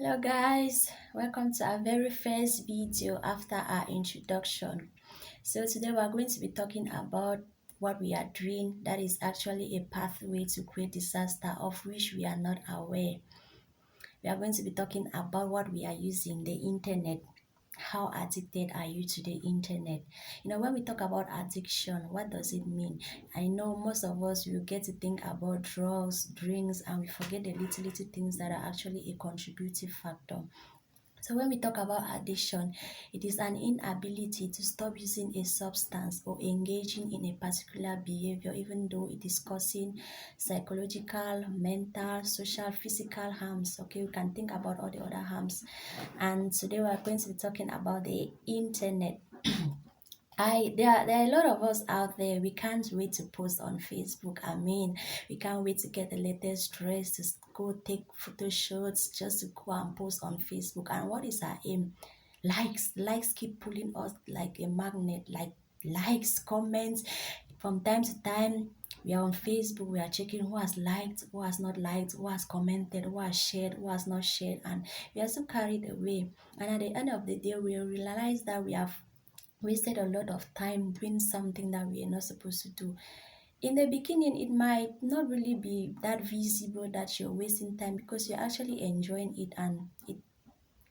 Hello guys, welcome to our very first video after our introduction. So today we are going to be talking about what we are doing that is actually a pathway to create disaster of which we are not aware. We are going to be talking about what we are using, the internet. How addicted are you to the internet? When we talk about addiction, what does it mean? I know most of us will get to think about drugs, drinks, and we forget the little things that are actually a contributive factor. So when we talk about addiction, it is an inability to stop using a substance or engaging in a particular behavior, even though it is causing psychological, mental, social, physical harms. Okay, we can think about all the other harms. And today we are going to be talking about the internet. There are a lot of us out there. We can't wait to post on Facebook. We can't wait to get the latest dress to go take photo shoots just to go and post on Facebook. And what is our aim? Likes keep pulling us like a magnet. Like likes, comments. From time to time, we are on Facebook. We are checking who has liked, who has not liked, who has commented, who has shared, who has not shared, and we are so carried away. And at the end of the day, we realize that we have wasted a lot of time doing something that we are not supposed to do. In the beginning, it might not really be that visible that you're wasting time because you're actually enjoying it and it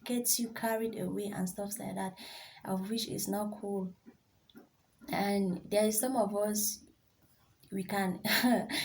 gets you carried away and stuff like that, of which is not cool. And there is some of us we can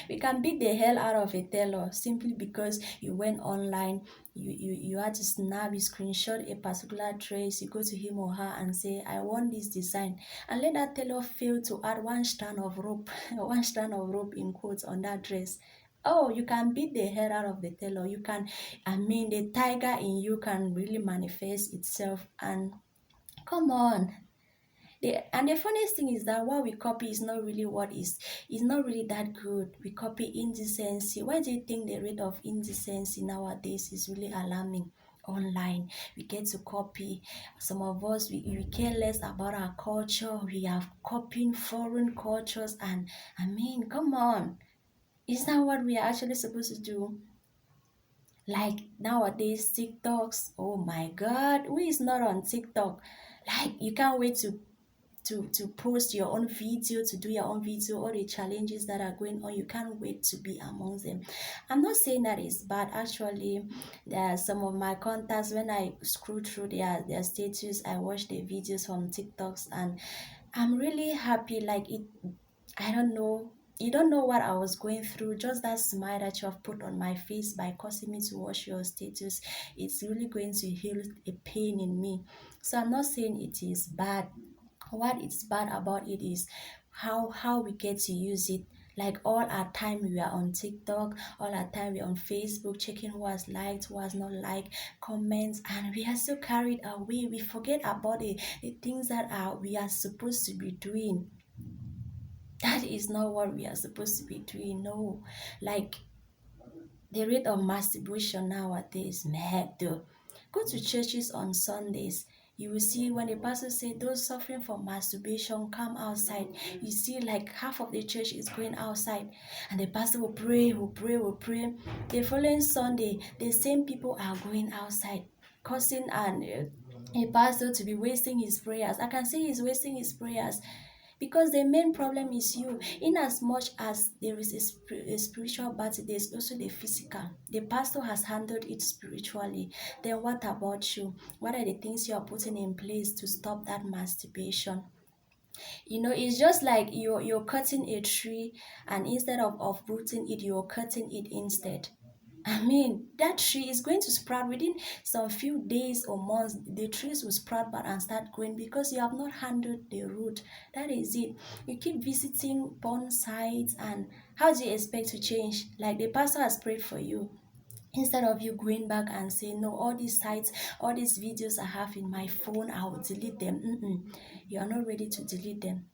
we can beat the hell out of a tailor simply because you went online, you had to snap, you screenshot a particular dress, you go to him or her and say, I want this design, and let that tailor fail to add one strand of rope one strand of rope in quotes on that dress. Oh, you can beat the hell out of the tailor. The tiger in you can really manifest itself. And come on, the funniest thing is that what we copy is not really that good. We copy indecency. Why do you think the rate of indecency nowadays is really alarming? Online, we get to copy. Some of us, we care less about our culture. We are copying foreign cultures, and come on, is that what we are actually supposed to do? Like nowadays, TikToks, oh my god, who is not on TikTok? Like, you can't wait to post your own video, to do your own video, all the challenges that are going on. You can't wait to be amongst them. I'm not saying that it's bad. Actually, there are some of my contacts, when I scroll through their status, I watch the videos from TikToks, and I'm really happy. Like, it, I don't know, you don't know what I was going through. Just that smile that you have put on my face by causing me to watch your status, it's really going to heal a pain in me. So I'm not saying it is bad. What is bad about it is how we get to use it. Like, all our time we are on TikTok, all our time we're on Facebook, checking who has liked, who has not liked, comments, and we are so carried away. We forget about the things that we are supposed to be doing. That is not what we are supposed to be doing. No, like, the rate of masturbation nowadays, mad though. Go to churches on Sundays. You will see when the pastor say those suffering from masturbation come outside. You see, like, half of the church is going outside, and the pastor will pray, will pray, will pray. The following Sunday, the same people are going outside, causing a pastor to be wasting his prayers. I can say he's wasting his prayers because the main problem is you. In as much as there is a spiritual battle, there's also the physical. The pastor has handled it spiritually. Then what about you? What are the things you are putting in place to stop that masturbation? It's just like you're cutting a tree, and instead of uprooting it, you're cutting it instead. That tree is going to sprout within some few days or months. The trees will sprout back and start growing because you have not handled the root. That is it. You keep visiting porn sites, and how do you expect to change? Like, the pastor has prayed for you. Instead of you going back and saying, no, all these sites, all these videos I have in my phone, I will delete them. You are not ready to delete them.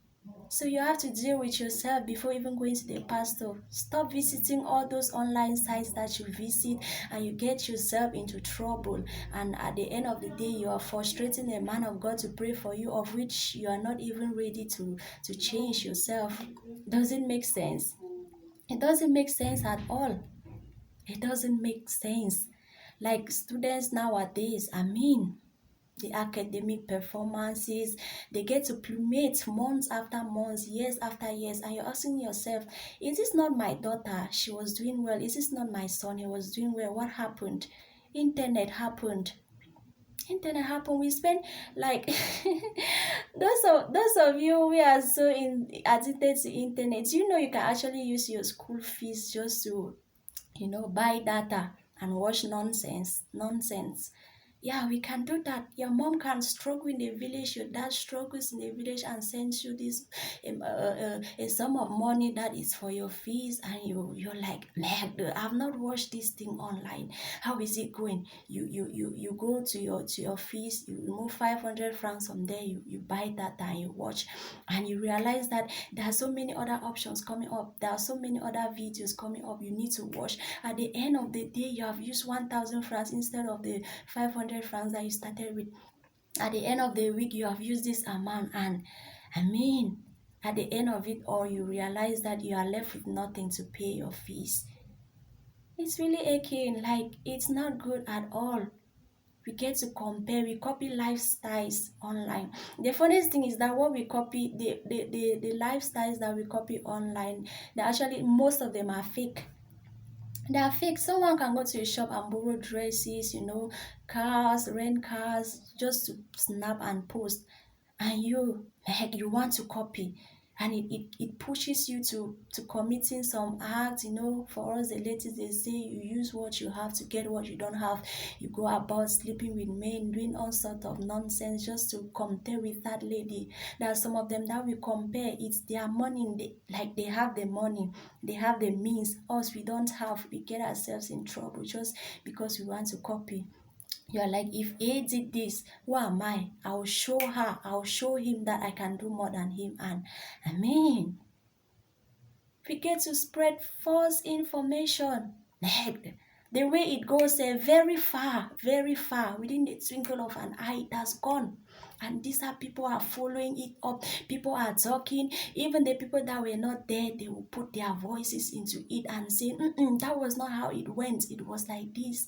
So you have to deal with yourself before even going to the pastor. Stop visiting all those online sites that you visit, and you get yourself into trouble. And at the end of the day, you are frustrating a man of God to pray for you, of which you are not even ready to change yourself. Does it make sense? It doesn't make sense at all. It doesn't make sense. Like students nowadays, I mean, the academic performances, they get to plumate months after months, years after years, and you're asking yourself, is this not my daughter? She was doing well. Is this not my son? He was doing well. What happened? Internet happened. Internet happened. We spend like those of you we are so addicted to internet. You know you can actually use your school fees just to buy data and watch nonsense. Yeah, we can do that. Your mom can struggle in the village, your dad struggles in the village and sends you this a sum of money that is for your fees, and you're like, man, I've not watched this thing online. How is it going? You go to your fees, you remove 500 francs from there, you buy that and you watch, and you realize that there are so many other options coming up. There are so many other videos coming up you need to watch. At the end of the day, you have used 1,000 francs instead of the 500 francs that you started with. At the end of the week, you have used this amount, and I mean, at the end of it all, you realize that you are left with nothing to pay your fees. It's really aching. Like, it's not good at all. We get to compare, we copy lifestyles online. The funniest thing is that what we copy, the lifestyles that we copy online, they actually, most of them are fake. They are fake. Someone can go to a shop and borrow dresses, cars, rent cars, just to snap and post. And you, like, you want to copy. And it pushes you to committing some acts. For us, the ladies, they say you use what you have to get what you don't have. You go about sleeping with men, doing all sorts of nonsense just to compare with that lady. There are some of them that we compare. It's their money. They have the money, they have the means. Us, we don't have. We get ourselves in trouble just because we want to copy. You're like, if A did this, who am I? I'll show her, I'll show him that I can do more than him. And I mean, we get to spread false information. Like, the way it goes very far, within the twinkle of an eye, it has gone. And these are people are following it up. People are talking. Even the people that were not there, they will put their voices into it and say, that was not how it went. It was like this.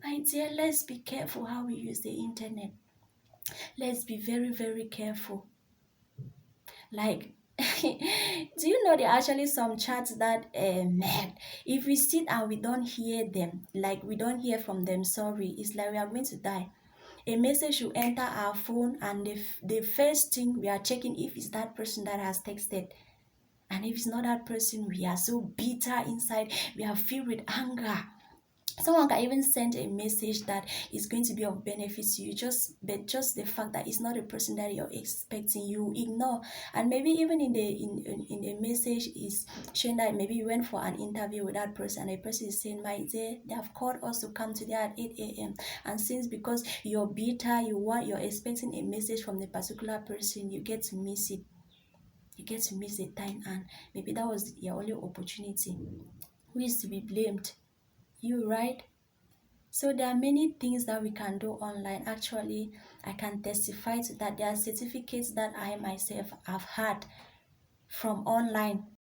My dear, let's be careful how we use the internet. Let's be very, very careful. Like, do you know there are actually some chats that, man, if we sit and we don't hear them, like we don't hear from them, sorry, it's like we are going to die. A message will enter our phone, and the first thing we are checking if it's that person that has texted. And if it's not that person, we are so bitter inside. We are filled with anger. Someone can even send a message that is going to be of benefit to you, but just the fact that it's not a person that you're expecting, you ignore. And maybe even in the message is showing that maybe you went for an interview with that person, and the person is saying, my dear, they have called us to come today at 8 a.m. And since because you're bitter, you're expecting a message from the particular person, you get to miss it. You get to miss the time, and maybe that was your only opportunity. Who is to be blamed? You, right? So there are many things that we can do online. Actually, I can testify to that. There are certificates that I myself have had from online.